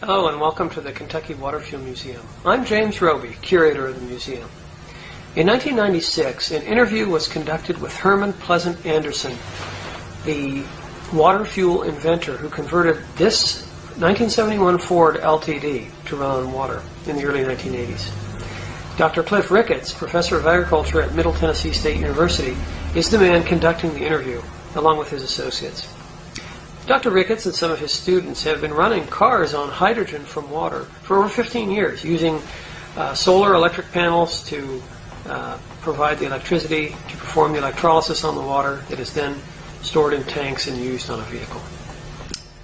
Hello and welcome to the Kentucky Water Fuel Museum. I'm James Roby, curator of the museum. In 1996, an interview was conducted with Herman Pleasant Anderson, the water fuel inventor who converted this 1971 Ford LTD to run on water in the early 1980s. Dr. Cliff Ricketts, professor of agriculture at Middle Tennessee State University, is the man conducting the interview, along with his associates. Dr. Ricketts and some of his students have been running cars on hydrogen from water for over 15 years, using solar electric panels to provide the electricity, to perform the electrolysis on the water that is then stored in tanks and used on a vehicle.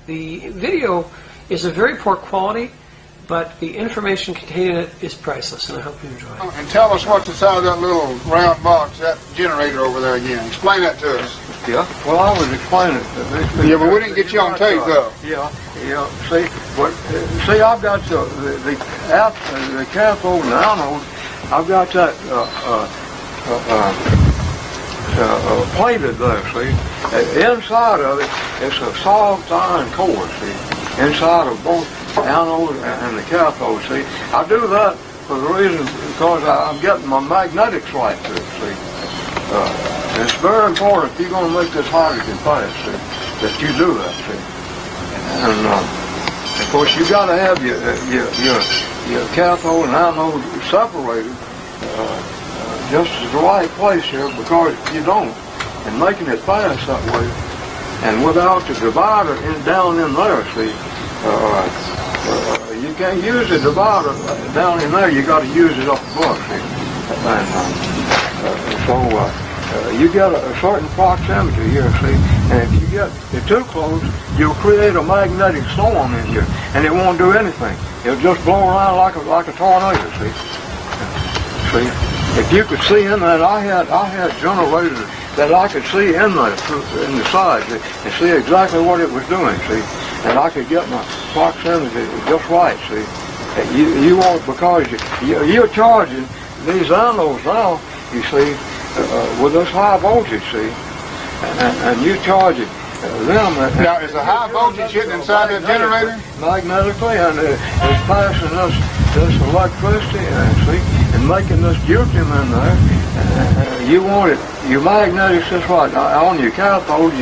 The video is of very poor quality, but the information contained in it is priceless, and I hope you enjoy it. And tell us what's inside of that little round box, that generator over there again. Explain that to us. Yeah, well, I was explaining. Yeah, but we didn't get you on tape, though. Yeah. See, I've got the cathode and anode. I've got that plated there. See, inside of it, it's a soft iron core. See, inside of both anode and the cathode. See, I do that for the reason because I'm getting my magnetics right to it. See. It's very important if you're going to make this hydrogen fast, see, that you do that, see. And of course, you got to have your cathode and anode separated just at the right place here, because if you don't, and making it fast that way, and without the divider down in there, see, you can't use the divider down in there. You got to use it up above, see. You get a certain proximity here, see, and if you get it too close, you'll create a magnetic storm in here, and it won't do anything. It'll just blow around like a tornado, see. See, if you could see in that, I had generators that I could see in the sides and see exactly what it was doing, see, and I could get my proximity just right, see. You won't, because you're charging these anodes now, you see. With this high voltage, see, and you charge it them. Now, is the high voltage hitting inside that generator? Magnetically, and it's passing this electricity, see, and making this deuterium in there. You want it, your magnetics is right. On your cathode,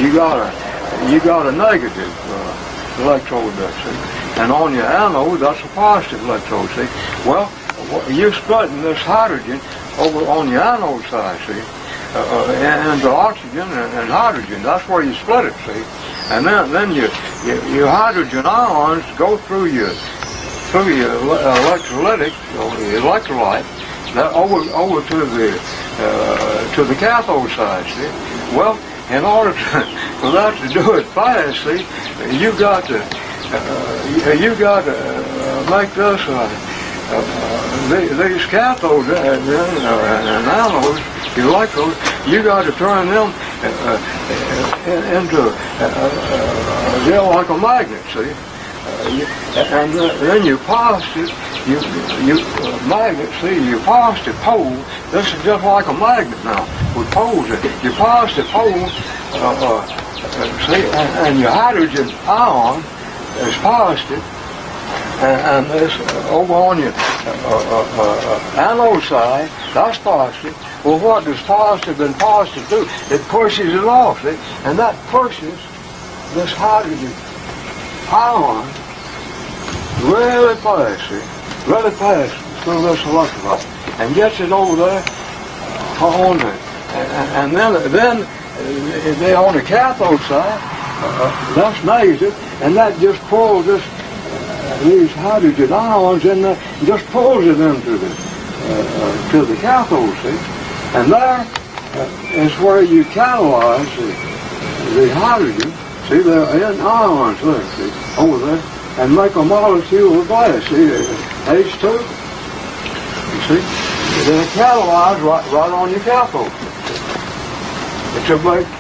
you got a negative electrode there, see, and on your anode, that's a positive electrode, see. Well, you're splitting this hydrogen over on the anode side, see, and the oxygen and hydrogen. That's where you split it, see, and then your hydrogen ions go through your electrolytic or the electrolyte that over to the cathode side, see. Well, in order for that to do it fast, see, you got to make this. These cathodes and anodes, the electrodes, you got to turn them into they're like a magnet, see. And then your positive, magnet, see, your positive pole. This is just like a magnet now with poles. Your positive pole, see, and your hydrogen ion is positive. And this over on your anode side, that's positive. Well, what does positive and positive do? It pushes it off, see? And that pushes this hydrogen ion really fast, see? Really fast through this electrolyte, and gets it over there on the, and then they on the cathode side, that's negative, and that just pulls these hydrogen ions in there, just pulls it into the cathode, see, and there is where you catalyze the hydrogen. See, they're in ions there, see, over there, and make a molecule of gas. See, H2O. You see, they're catalyzed right on your cathode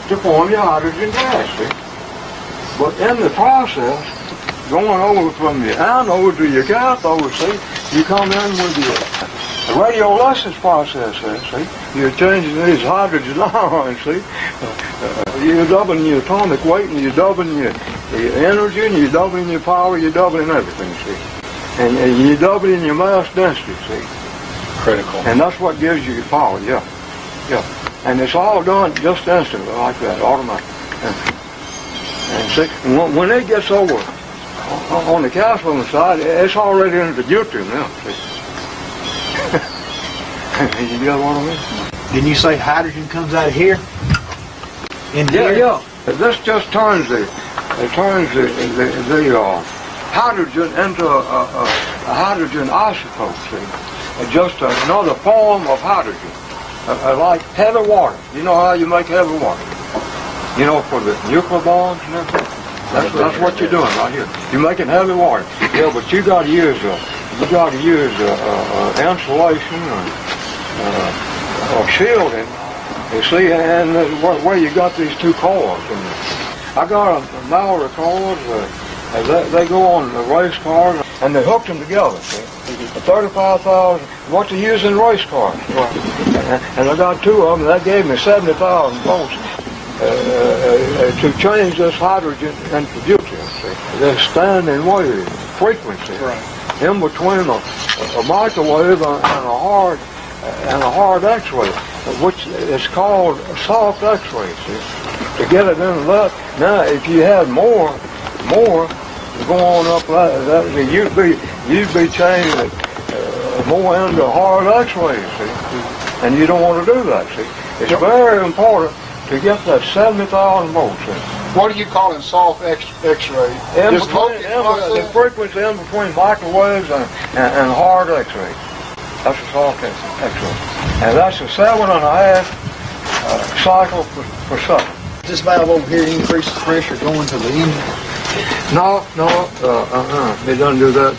to form your hydrogen gas. See, but in the process, going over from your anode to your cathode, see, you come in with the radiolysis process there, see. You're changing these hydrogen ions, see. You're doubling your atomic weight and you're doubling your the energy, and you're doubling your power, you're doubling everything, see. And you're doubling your mass density, see. Critical. And that's what gives you your power, yeah. Yeah. And it's all done just instantly, like that, automatic. And see, when it gets over on the gasoline side, it's already in the deuterium now, see. You get what I mean? Didn't you say hydrogen comes out of here? Yeah. This just turns the hydrogen into a hydrogen isotope, see. Just another form of hydrogen, like heavy water. You know how you make heavy water? You know, for the nuclear bombs and everything. That's what you're doing right here. You're making heavy water. Yeah, but you got to use insulation or shielding. You see, and where you got these two cores. I got a Meyer cores. They go on the race cars, and they hooked them together. See, 35,000. What they use in race cars. And I got two of them. That gave me 70,000 volts to change this hydrogen into deuterium. See, they're standing wave frequency in between a microwave and a hard X-ray, which is called soft X-ray. See, to get it into that. Now, if you had more go on up that you'd be changing it more into hard X-rays, see, and you don't want to do that. See, it's very important to get that 70,000 volts. See. What are you calling soft X-ray? The frequency in between microwaves and hard X-rays. That's a soft X-ray, and that's a 7.5 cycle per second. This valve over here increases pressure going to the engine. No, it doesn't do that.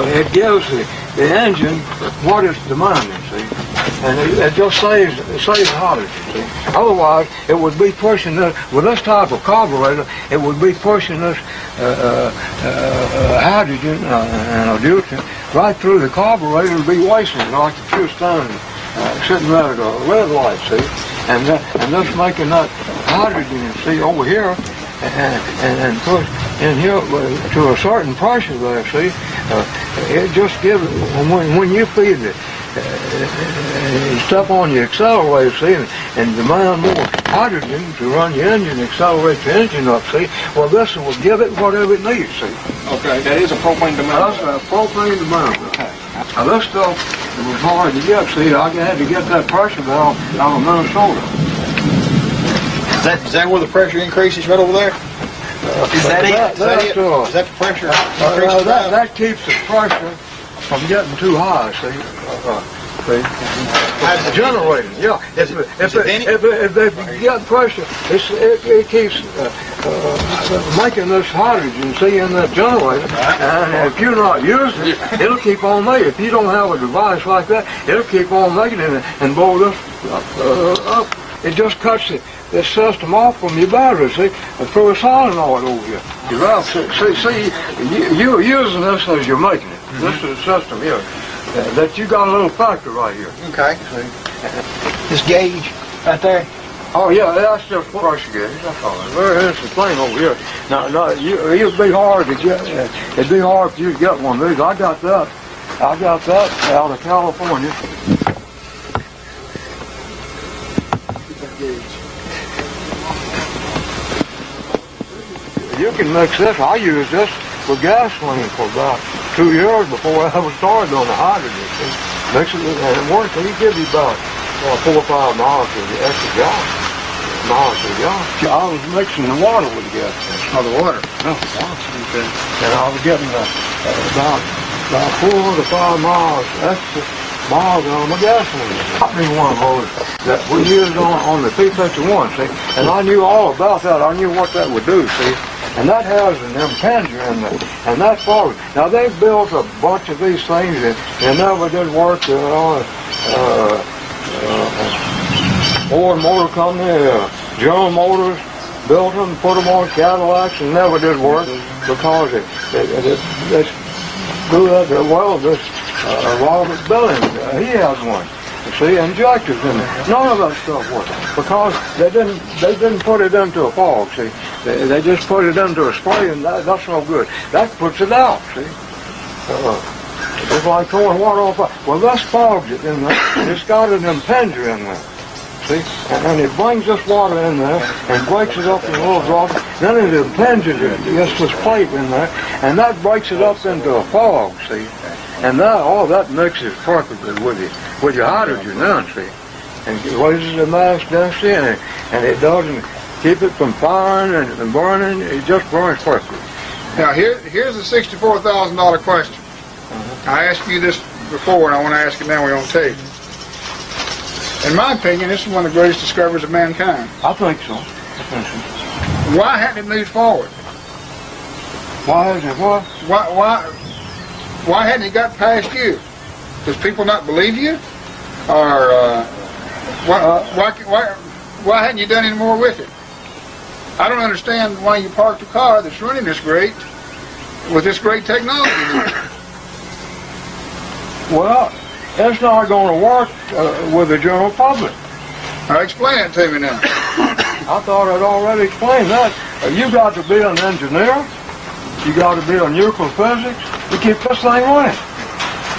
It gives the engine what it's demanding, see, and it just saves hydrogen, see. Otherwise, it would be pushing this, with this type of carburetor, it would be pushing this hydrogen and deuterium right through the carburetor and be wasting it like if you were standing sitting there at a red light, see, and that's making that hydrogen, see, over here, and push in here to a certain pressure there, see. It just gives, when you feed it, step on your accelerator, see, and demand more hydrogen to run your engine, accelerate your engine up, see, well, this will give it whatever it needs, see. Okay, that is a propane demand. That's a propane demand. Okay. Now, this stuff was hard to get, see. I had to get that pressure valve out of Minnesota. Is that where the pressure increases right over there? Is that it? Is that the pressure? That keeps the pressure from getting too high, see. Generating, yeah. If they get pressure, it keeps making this hydrogen, see, in that generator. And if you're not using it, it'll keep on making. If you don't have a device like that, it'll keep on making it and blow this up. It just cuts this system off from your battery, see, and throw a solenoid over here. See, you're using this as you're making it. This is the system here. That you got a little factor right here. Okay. See? This gauge right there. Oh yeah, that's just pressure gauge. That's all. Very interesting thing over here. Now, it'd be hard to get. It'd be hard for you to get one of these. I got that out of California. You can mix this. I use this with gasoline for about 2 years before I ever started on the hydrogen. Mix it, and it works. It'll give you about 4 or 5 miles of the extra gallon. I was mixing the water with the gas. Oh, the water. No, okay. And I was getting about 4 to 5 miles extra miles on my gasoline. I knew one of those that we used on the P-51, see, and I knew all about that. I knew what that would do, see. And that has an impenger in it, and that's forward. Now they've built a bunch of these things, and they never did work. Ford Motor Company, General Motors built them, put them on Cadillacs, and never did work because it grew up well. This Robert Billings, he has one. You see, injectors in there. None of that stuff worked because they didn't put it into a fog. See, they just put it into a spray, and that's no good. That puts it out. See, it's like throwing water on fire. Well, this fogs it in there. It's got an impenger in there. See, and it brings this water in there and breaks it up in little drops. Then it impinges it. Gets this plate in there, and that breaks it up into a fog. See. And that, all that mixes perfectly with your hydrogen then, see. And it raises the mass density, and it doesn't keep it from firing and burning. It just burns perfectly. Now, here's a $64,000 question. I asked you this before, and I want to ask it now. We're on tape. In my opinion, this is one of the greatest discoveries of mankind. I think so. Why hadn't it moved forward? Why is it what? Why hadn't it got past you? Does people not believe you? Or why hadn't you done any more with it? I don't understand why you parked a car that's running this great with this great technology. Well, it's not going to work with the general public. Now explain it to me now. I thought I'd already explained that. You got to be an engineer. You got to be a nuclear physics to keep this thing running.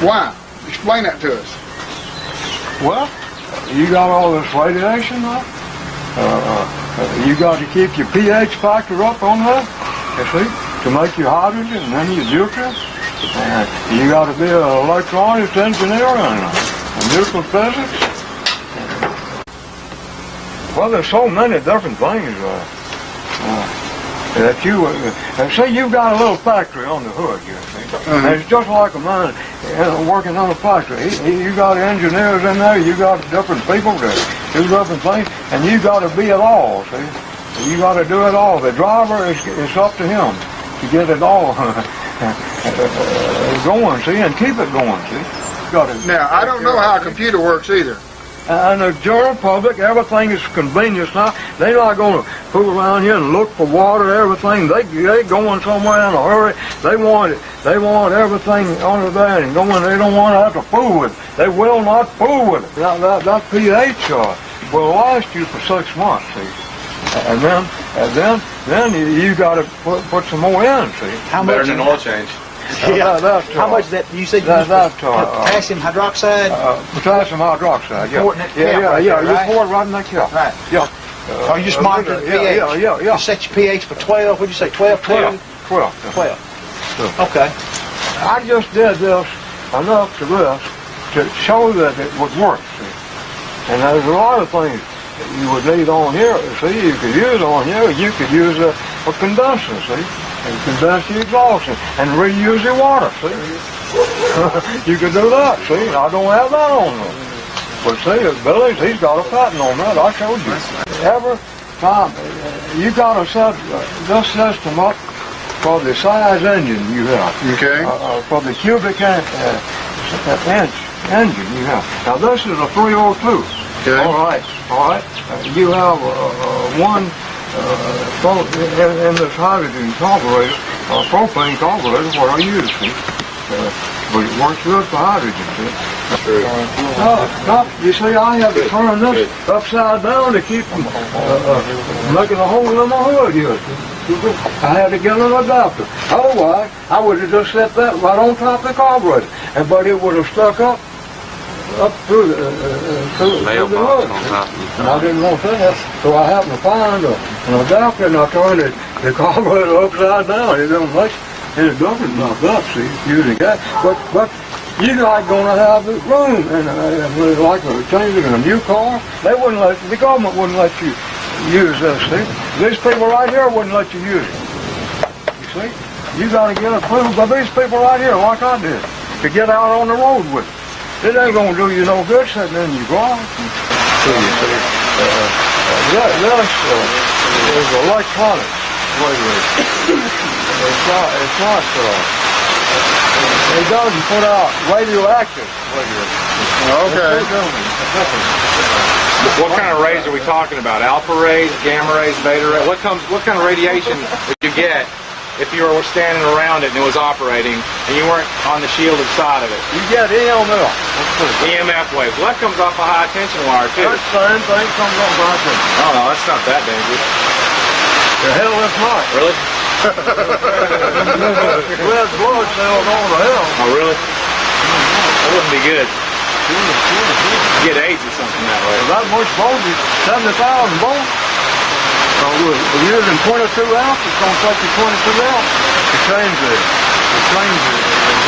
Why? Explain that to us. Well, you got all this radiation up. You got to keep your pH factor up on that, you see, to make your hydrogen and then your nuclear. You got to be an electronics engineer and a nuclear physics. Well, there's so many different things that you say you've got a little factory on the hood, you see. And it's just like a man working on a factory. You got engineers in there, you got different people that do different things, and you got to be it all, see. You got to do it all. The driver, it's up to him to get it all going, see, and keep it going, see. Now, I don't know how a computer works either. And the general public, everything is convenience now. They're not going to fool around here and look for water, everything. They going somewhere in a hurry. They want it. They want everything under there and going. They don't want to have to fool with it. They will not fool with it. That pH will last you for 6 months, see. And then you got to put some more in, see. How Better much? than an oil change. Yeah. How much that you said you used potassium hydroxide? Potassium hydroxide, yeah. Pour it in that cap Yeah, right? you pour it right in that cap. Right. Yeah. Are you just monitoring the pH? Yeah. You set your pH for 12. What'd you say? 12? 12. 12. Okay. I just did this enough to this to show that it would work, see. And there's a lot of things that you would need on here, see. You could use on here. You could use a condenser, see. And condense the exhaust and reuse the water, see. You could do that, see. I don't have that on there. But see, Billy's, he's got a patent on that. I showed you. Every time, you got to set this system up for the size engine you have. Okay. For the cubic inch engine you have. Now this is a 302. Okay. All right. You have one in this hydrogen carburetor, propane carburetor, what I use, see. But it works good for hydrogen, see. You see, I have to turn this upside down to keep from making a hole in my hood here. I had to get an adapter. Otherwise, I would have just set that right on top of the carburetor, but it would have stuck up through the hood. And I didn't want that, so I happened to find an adapter, and I turned the carburetor upside down. It doesn't make it doesn't knock up, see, using that. But you're not going to have the room, and like changing a new car, the government wouldn't let you use this, see. These people right here wouldn't let you use it. You see, you got to get approved by these people right here, like I did, to get out on the road with it. It ain't going to do you no good sitting in your garage. So you see, this is electronics. It doesn't put out radioactive. Okay. What kind of rays are we talking about? Alpha rays, gamma rays, beta rays? What kind of radiation would you get if you were standing around it and it was operating and you weren't on the shielded side of it. You get EMF. EMF waves. Well, that comes off a high tension wire too. That same thing comes off my thing. Oh no, that's not that dangerous. The hell it's not. Really? Red blood cells on the hell. Oh really? That wouldn't be good. You get AIDS or something that way. That much voltage, 70,000 volts. So we're using 22 amps, it's going to take you 22 amps to change it. To change it. It's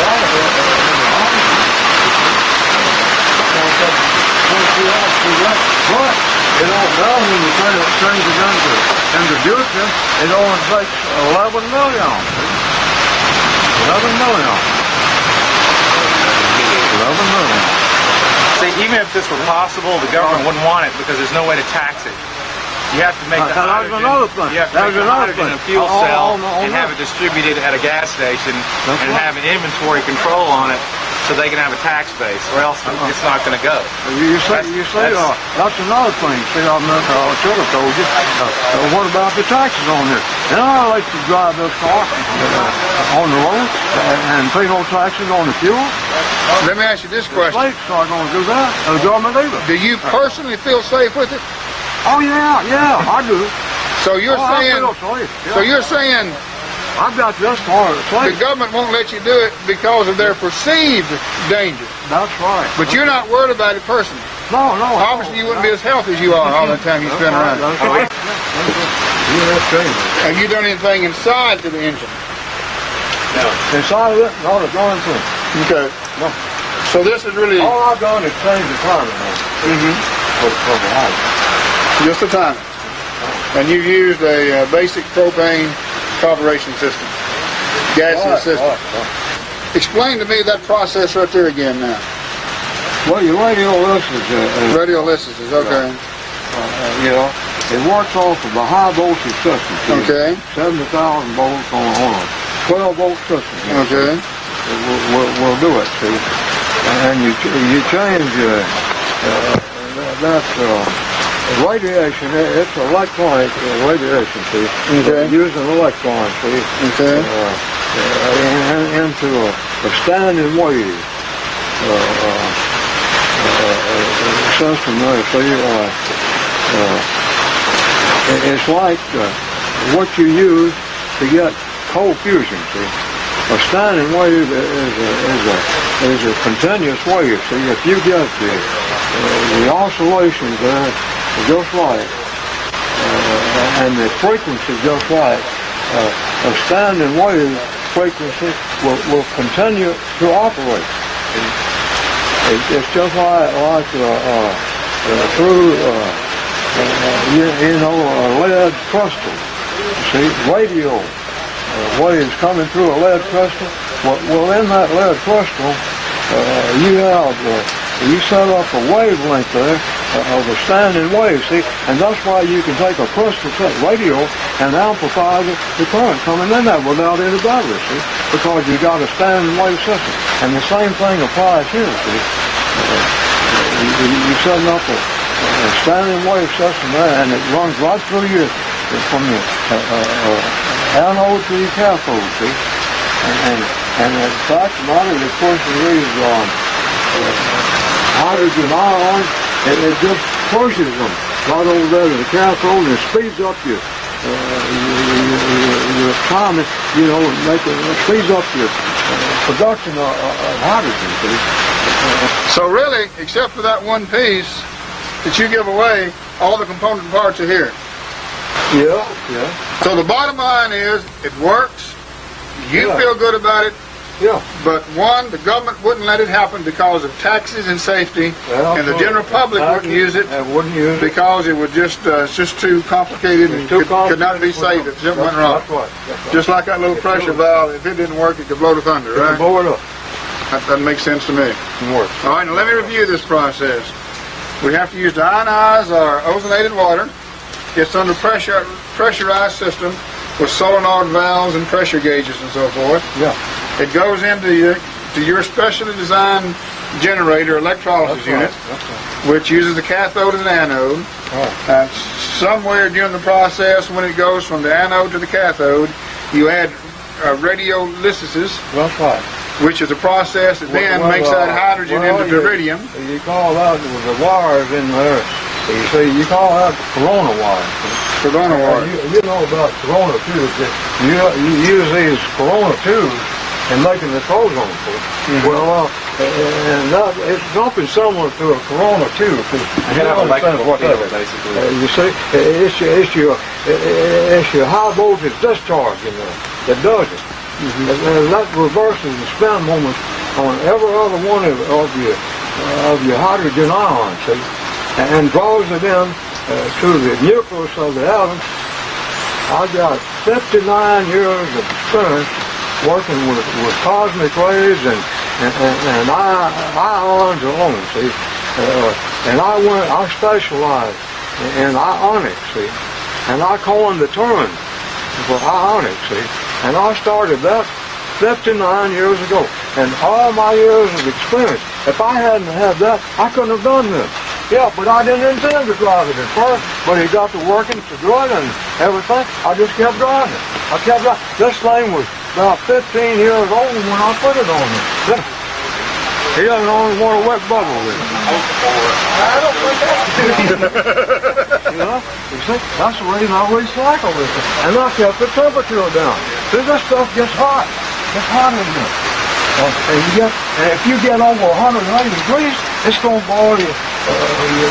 going to take 22 amps to that. But it all down when you change it into deuterium, it only takes 11 milliamps. 11 milliamps. 11 milliamps. See, even if this were possible, the government wouldn't want it because there's no way to tax it. You have to make the hydrogen, you have to make the hydrogen a fuel cell and have it distributed at a gas station and have an inventory control on it so they can have a tax base, or else it's not going to go. You say that's another thing. See, I should have told you. What about the taxes on this? And I like to drive this car on the road and pay no taxes on the fuel. Let me ask you this question. The states aren't going to do that. The government either. Do you personally feel safe with it? Oh yeah, I do. So you're saying, I feel safe. Yeah. so you're saying I've got this car the government won't let you do it because of their perceived danger. That's right. But you're not worried about it personally. No. Obviously, you wouldn't be as healthy as you are all the time you spend around it. That's right. That's dangerous. Have you done anything inside to the engine? No. Inside of it? No, it's going to. Okay. No. So this is really all I've done is change the timing on it. For the house. Just the timing. And you've used a basic propane carburation system. Gaseous system. Explain to me that process right there again now. Well, your radiolysis Radiolysis, okay. It works off of a high voltage system. Okay. 70,000 volts on a 12 volt system. Okay. We'll do it, see. And you change that radiation, it's electronic radiation, see. Okay. Using electrons, see. Okay. Into a standing wave system there, see. It's like what you use to get cold fusion, see. A standing wave is a continuous wave, see. If you get the oscillations there, just right, and the frequency just right, a standing wave frequency will continue to operate. It's just like through a lead crystal. See, radio waves coming through a lead crystal. Well, in that lead crystal, you set up a wavelength there of a standing wave, see, and that's why you can take a crystal set radio and amplify the current coming in there without any battery, see, because you got a standing wave system. And the same thing applies here, see. You're setting up a standing wave system there, and it runs right through you from the anode to the cathode, see. And the fact of the matter is, of course, these hydrogen ions, it just pushes them right over there to the cathode and speeds up your time, speeds up your production of hydrogen, see. So really, except for that one piece that you give away, all the component parts are here. Yeah. So the bottom line is, it works, you feel good about it, Yeah. but one, the government wouldn't let it happen because of taxes and safety, and the general public wouldn't use it because it would just it's just too complicated and could not be saved if something went wrong. That's right. Just like that little pressure valve, if it didn't work, it could blow the thunder, right? Blow it up. That makes sense to me. It works. All right, now let me review this process. We have to use ionized or ozonated water. It's under pressurized system with solenoid valves and pressure gauges and so forth. Yeah. It goes into your specially designed generator electrolysis unit, which uses the cathode and the anode. Somewhere during the process, when it goes from the anode to the cathode, you add radiolysis, That's right. which is a process that then makes that hydrogen into deuterium. You call that the wires in there. You see, you call that corona wires. Corona wire. You know about corona tubes. You use these corona tubes in making the clothes on them. Well, and that, it's something similar to a corona tube. You have electrical field, basically. You see, it's your high voltage discharge in there that does it. And that reverses the spin moment on every other one of your hydrogen ions, see, and draws it in to the nucleus of the atom. I got 59 years of experience working with cosmic rays and ions alone, see, and I specialized in ionics, see, and I coined the term for ionics, see. And I started that 59 years ago. And all my years of experience, if I hadn't had that, I couldn't have done this. Yeah, but I didn't intend to drive it at first. But it got to working to good and everything. I just kept driving it. I kept driving. This thing was about 15 years old when I put it on it. He doesn't only want a wet bubble with it. I don't think that's you know, you see, that's the reason I recycle this. And I kept the temperature down. See, this stuff gets hot. It's hot in here. And if you get over 180 degrees, it's going to boil you. Yeah,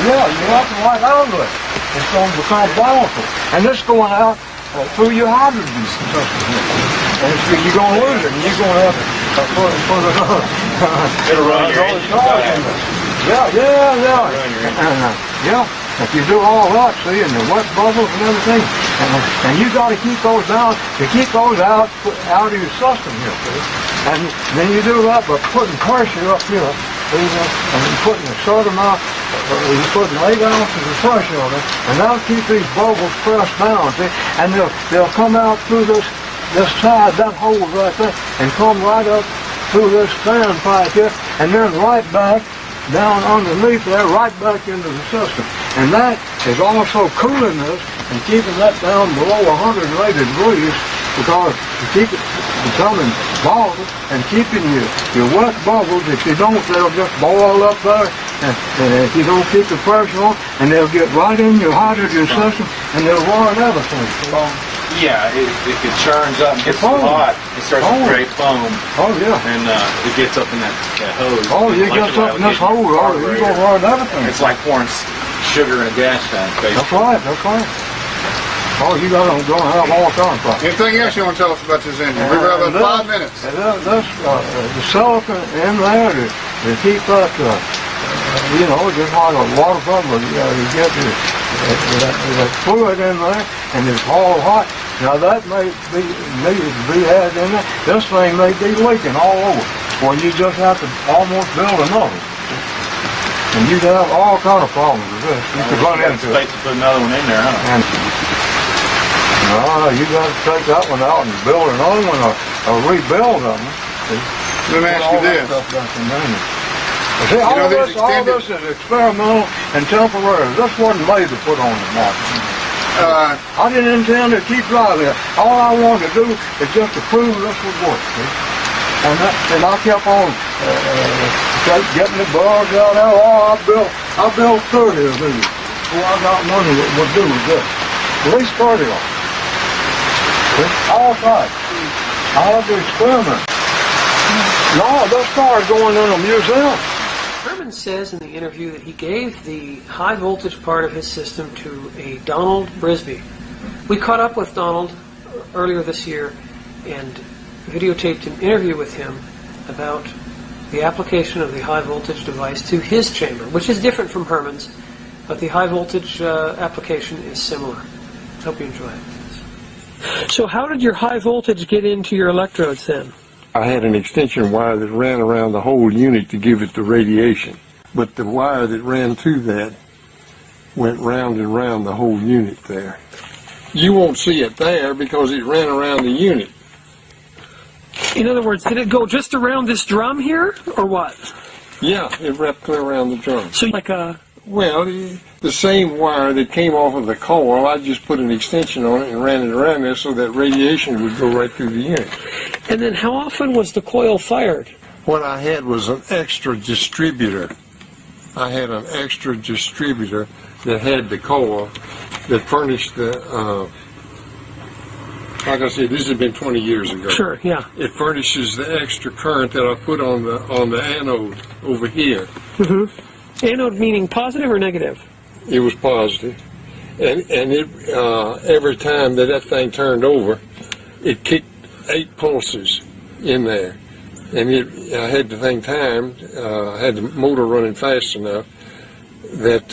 you're like right out of it. It's going to become volatile. And it's going out through your hydrogen system. And so you're going to lose it. And you're going to have to put another. It'll run your engine. Yeah. If you do all that, see, and the wet bubbles and everything, and you got to keep those out. You keep those out of your system here, see. And then you do that by putting pressure up here, see, and putting a certain amount, you're putting 8 ounces of pressure on it, and that'll keep these bubbles pressed down, see, and they'll come out through this side, that hole right there, and come right up through this standpipe here, and then right back down underneath there, right back into the system. And that is also cooling this and keeping that down below 180 degrees because to keep it becoming volatile and keeping your wet bubbles. If you don't, they'll just boil up there. And if you don't keep the pressure on, and they'll get right in your hydrogen system and they'll ruin everything. Yeah, if it churns up and gets too hot, it starts to create foam. Oh, yeah. And it gets up in that hose. Oh, it gets up in this hole. Oh, you're going to run everything. It's like pouring sugar in a gas tank, basically. That's right. Oh, you're going to have all kinds of problems. Anything else you want to tell us about this engine? We've got about 5 minutes. The silicon in there to keep that, just like a water bubble, you get that fluid in there, and it's all hot. Now that may be needed to be added in there. This thing may be leaking all over, or you just have to almost build another. And you'd have all kind of problems with this. You could run into it. Space to put another one in there, huh? And you got to take that one out and build another one, or rebuild them. Let me ask you this. See, all this is experimental and temporary. This wasn't made to put on the market. I didn't intend to keep driving it. All I wanted to do is just to prove this would work. See? And I kept on getting the bugs out there. Oh, I built 30 of these before I got money that would do this. At least 30 of them. All right. I had to experiment. No, this car is going in a museum. Herman says in the interview that he gave the high voltage part of his system to a Donald Brisby. We caught up with Donald earlier this year and videotaped an interview with him about the application of the high voltage device to his chamber, which is different from Herman's, but the high voltage application is similar. Hope you enjoy it. So how did your high voltage get into your electrodes then? I had an extension wire that ran around the whole unit to give it the radiation. But the wire that ran to that went round and round the whole unit there. You won't see it there because it ran around the unit. In other words, did it go just around this drum here, or what? Yeah, it wrapped clear around the drum. So like a Well, the same wire that came off of the coil, I just put an extension on it and ran it around there so that radiation would go right through the unit. And then how often was the coil fired? What I had was an extra distributor. I had an extra distributor that had the coil that furnished the, like I said, this has been 20 years ago. Sure, yeah. It furnishes the extra current that I put on the anode over here. Mm-hmm. Anode meaning positive or negative? It was positive. And it every time that thing turned over, it kicked 8 pulses in there. And I had the thing timed, I had the motor running fast enough that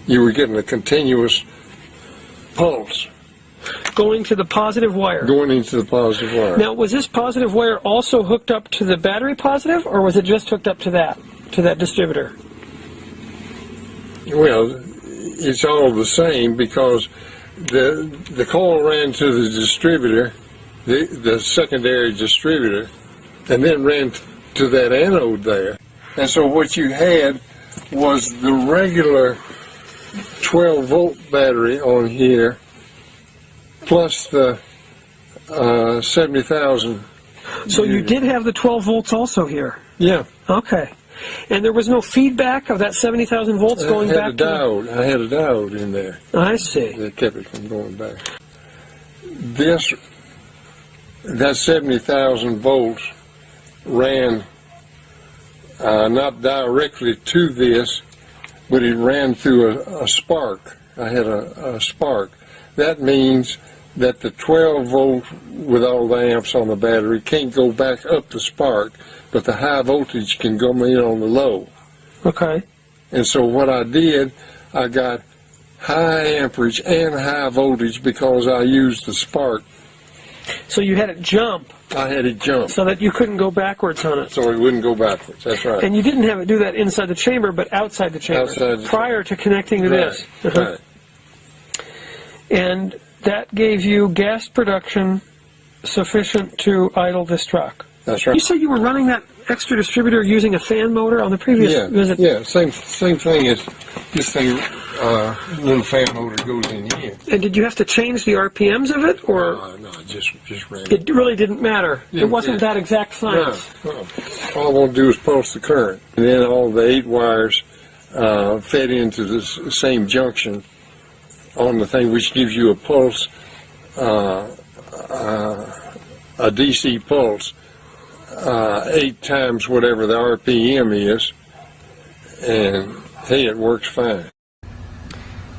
you were getting a continuous pulse. Going to the positive wire. Going into the positive wire. Now, was this positive wire also hooked up to the battery positive, or was it just hooked up to that distributor? Well, it's all the same because the coil ran to the distributor, the secondary distributor, and then ran to that anode there. And so what you had was the regular 12-volt battery on here, plus the 70,000. So you did have the 12 volts also here? Yeah. Okay. And there was no feedback of that 70,000 volts going back to I had a diode in there. I see. That kept it from going back. That 70,000 volts ran not directly to this, but it ran through a spark. I had a spark. That means that the 12 volt with all the amps on the battery can't go back up the spark, but the high voltage can go in on the low. Okay. And so what I did, I got high amperage and high voltage because I used the spark. So you had it jump. I had it jump. So that you couldn't go backwards on it. So it wouldn't go backwards, that's right. And you didn't have it do that inside the chamber, but outside the chamber. Outside the prior to connecting to this. Right. And that gave you gas production sufficient to idle this truck. That's right. You said you were running that extra distributor using a fan motor on the previous visit. Yeah, same thing as this thing, little fan motor goes in here. And did you have to change the RPMs of it, or? No, just ran. It really didn't matter. It wasn't that exact science. No. All I want to do is pulse the current. And then all the 8 wires fed into the same junction on the thing, which gives you a pulse, a DC pulse, 8 times whatever the RPM is, and hey, it works fine.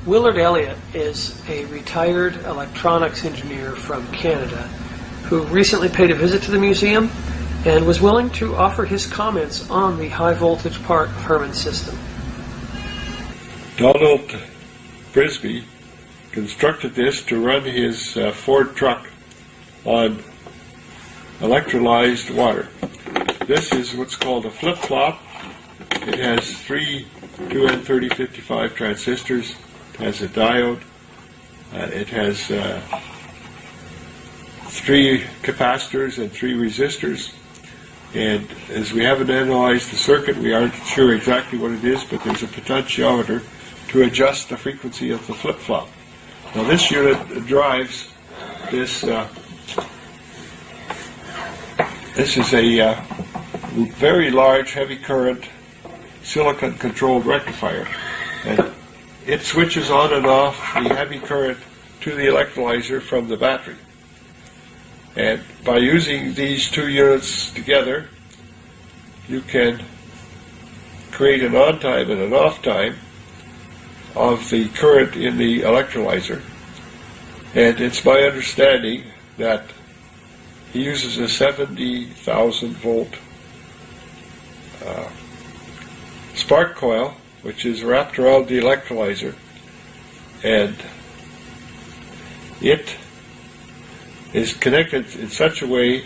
Willard Elliott is a retired electronics engineer from Canada who recently paid a visit to the museum and was willing to offer his comments on the high voltage part of Herman's system. Donald Brisby constructed this to run his Ford truck on electrolyzed water. This is what's called a flip-flop. It has 3 2N3055 transistors. It has a diode. It has 3 capacitors and 3 resistors. And as we haven't analyzed the circuit, we aren't sure exactly what it is, but there's a potentiometer to adjust the frequency of the flip-flop. Now this unit drives this. This is a very large, heavy current, silicon-controlled rectifier, and it switches on and off the heavy current to the electrolyzer from the battery. And by using these 2 units together, you can create an on time and an off time of the current in the electrolyzer. And it's my understanding that he uses a 70,000 volt spark coil, which is wrapped around the electrolyzer, and it is connected in such a way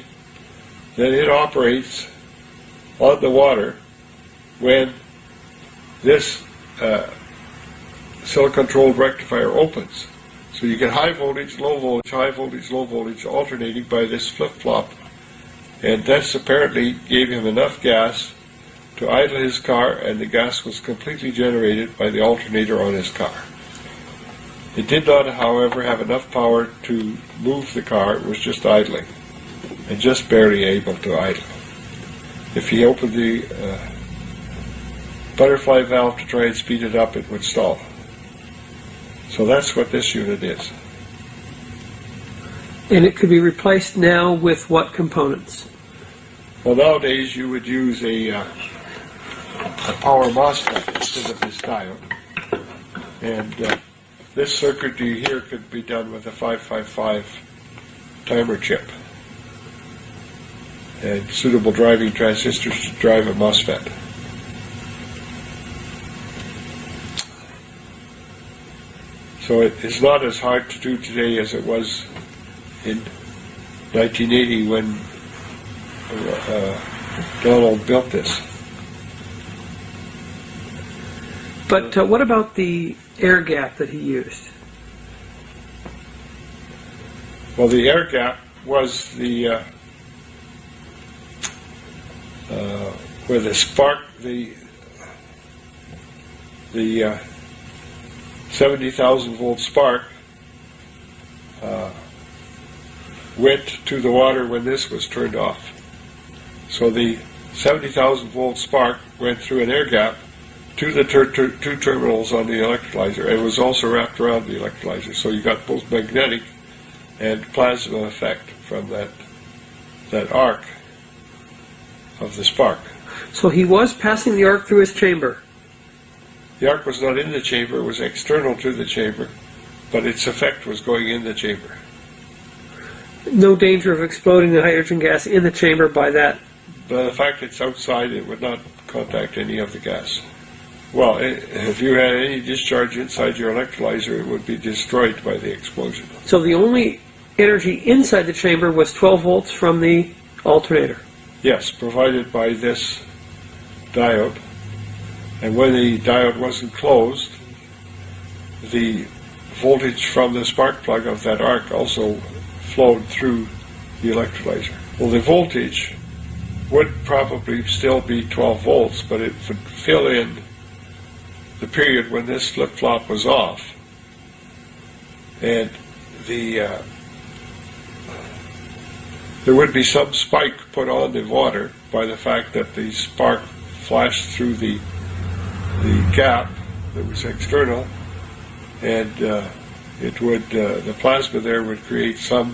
that it operates on the water when this silicon-controlled rectifier opens. So you get high voltage, low voltage alternating by this flip-flop. And this apparently gave him enough gas to idle his car, and the gas was completely generated by the alternator on his car. It did not, however, have enough power to move the car. It was just idling, and just barely able to idle. If he opened the butterfly valve to try and speed it up, it would stall. So that's what this unit is. And it could be replaced now with what components? Well, nowadays you would use a power MOSFET instead of this diode. And this circuitry here could be done with a 555 timer chip. And suitable driving transistors to drive a MOSFET. So it is not as hard to do today as it was in 1980 when Donald built this. But what about the air gap that he used? Well, the air gap was the where the spark, the 70,000 volt spark went to the water when this was turned off. So the 70,000 volt spark went through an air gap to the two terminals on the electrolyzer. It was also wrapped around the electrolyzer, so you got both magnetic and plasma effect from that arc of the spark. So he was passing the arc through his chamber. The arc was not in the chamber, it was external to the chamber, but its effect was going in the chamber. No danger of exploding the hydrogen gas in the chamber by that? The fact it's outside, it would not contact any of the gas. Well, if you had any discharge inside your electrolyzer, it would be destroyed by the explosion. So the only energy inside the chamber was 12 volts from the alternator? Yes, provided by this diode. And when the diode wasn't closed, the voltage from the spark plug of that arc also flowed through the electrolyzer. Well, the voltage would probably still be 12 volts, but it would fill in the period when this flip-flop was off. And there would be some spike put on the water by the fact that the spark flashed through the gap that was external, and it would the plasma there would create some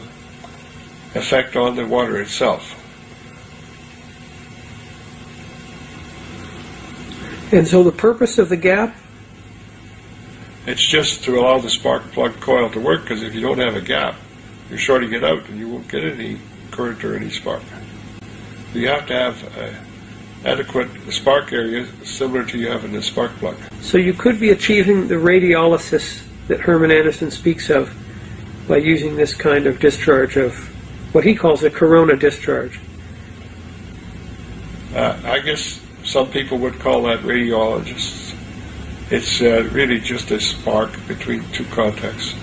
effect on the water itself. And so the purpose of the gap? It's just to allow the spark plug coil to work, because if you don't have a gap, you're shorting it out and you won't get any current or any spark. So you have to have adequate spark area similar to you have in the spark plug. So you could be achieving the radiolysis that Herman Anderson speaks of by using this kind of discharge of what he calls a corona discharge. I guess some people would call that radiologists. It's really just a spark between two contacts,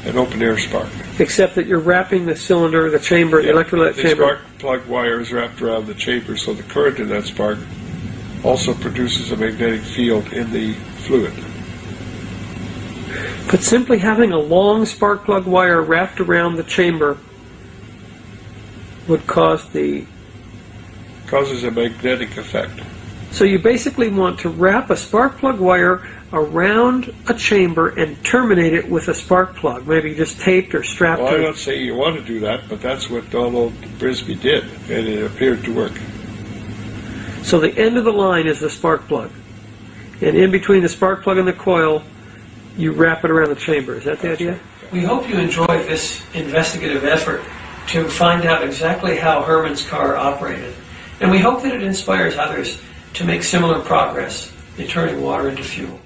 an open air spark. Except that you're wrapping the cylinder, the chamber, the electrolyte chamber. The spark plug wire is wrapped around the chamber, so the current in that spark also produces a magnetic field in the fluid. But simply having a long spark plug wire wrapped around the chamber would causes a magnetic effect. So you basically want to wrap a spark plug wire around a chamber and terminate it with a spark plug, maybe just taped or strapped to it. Well, I'm not saying you want to do that, but that's what Donald Brisby did, and it appeared to work. So the end of the line is the spark plug, and in between the spark plug and the coil, you wrap it around the chamber. Is that the idea? We hope you enjoyed this investigative effort to find out exactly how Herman's car operated, and we hope that it inspires others to make similar progress in turning water into fuel.